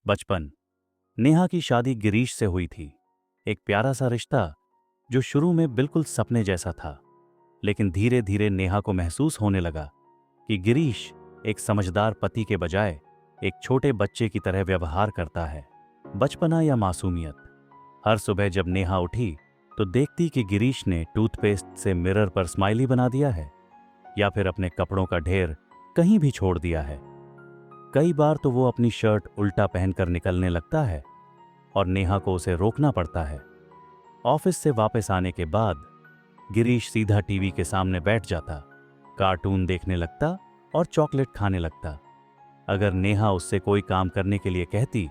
बचपन। नेहा की शादी गिरीश से हुई थी। एक प्यारा सा रिश्ता जो शुरू में बिल्कुल सपने जैसा था, लेकिन धीरे धीरे नेहा को महसूस होने लगा कि गिरीश एक समझदार पति के बजाय एक छोटे बच्चे की तरह व्यवहार करता है। बचपना या मासूमियत। हर सुबह जब नेहा उठी तो देखती कि गिरीश ने टूथपेस्ट से मिरर पर स्माइली बना दिया है या फिर अपने कपड़ों का ढेर कहीं भी छोड़ दिया है। कई बार तो वो अपनी शर्ट उल्टा पहनकर निकलने लगता है और नेहा को उसे रोकना पड़ता है। ऑफिस से वापस आने के बाद गिरीश सीधा टीवी के सामने बैठ जाता, कार्टून देखने लगता और चॉकलेट खाने लगता। अगर नेहा उससे कोई काम करने के लिए कहती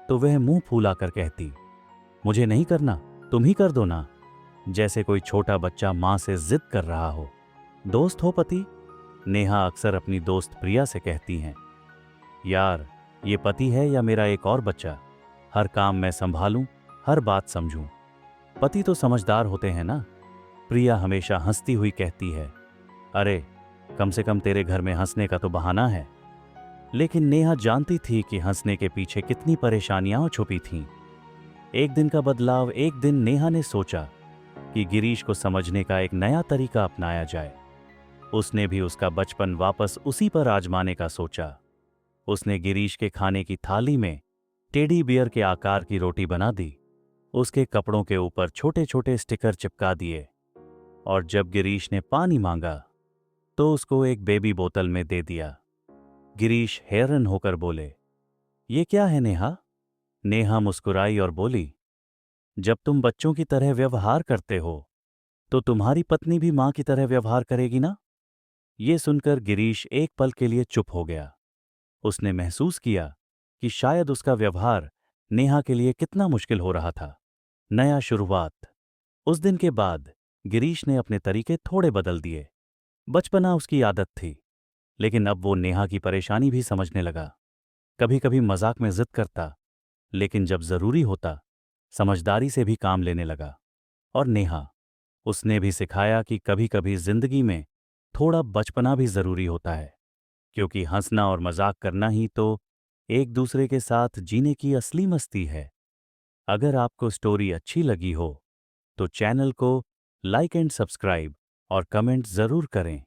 तो वह मुंह फुलाकर कहती, मुझे नहीं करना, तुम ही कर दो ना। जैसे कोई छोटा बच्चा मां से जिद कर रहा हो। दोस्त हो पति? नेहा अक्सर अपनी दोस्त प्रिया से कहती हैं, यार ये पति है या मेरा एक और बच्चा? हर काम मैं संभालूं, हर बात समझूं। पति तो समझदार होते हैं ना। प्रिया हमेशा हंसती हुई कहती है, अरे कम से कम तेरे घर में हंसने का तो बहाना है। लेकिन नेहा जानती थी कि हंसने के पीछे कितनी परेशानियां छुपी थीं। एक दिन का बदलाव। एक दिन नेहा ने सोचा कि गिरीश को समझने का एक नया तरीका अपनाया जाए। उसने भी उसका बचपन वापस उसी पर आजमाने का सोचा। उसने गिरीश के खाने की थाली में टेडी बियर के आकार की रोटी बना दी, उसके कपड़ों के ऊपर छोटे छोटे स्टिकर चिपका दिए और जब गिरीश ने पानी मांगा तो उसको एक बेबी बोतल में दे दिया। गिरीश हैरान होकर बोले, ये क्या है नेहा? नेहा मुस्कुराई और बोली, जब तुम बच्चों की तरह व्यवहार करते हो तो तुम्हारी पत्नी भी मां की तरह व्यवहार करेगी ना। ये सुनकर गिरीश एक पल के लिए चुप हो गया। उसने महसूस किया कि शायद उसका व्यवहार नेहा के लिए कितना मुश्किल हो रहा था। नया शुरुआत। उस दिन के बाद गिरीश ने अपने तरीके थोड़े बदल दिए। बचपना उसकी आदत थी, लेकिन अब वो नेहा की परेशानी भी समझने लगा। कभी कभी मजाक में जिद करता, लेकिन जब जरूरी होता समझदारी से भी काम लेने लगा। और नेहा, उसने भी सिखाया कि कभी कभी जिंदगी में थोड़ा बचपना भी जरूरी होता है, क्योंकि हंसना और मजाक करना ही तो एक दूसरे के साथ जीने की असली मस्ती है। अगर आपको स्टोरी अच्छी लगी हो तो चैनल को लाइक एंड सब्सक्राइब और कमेंट जरूर करें।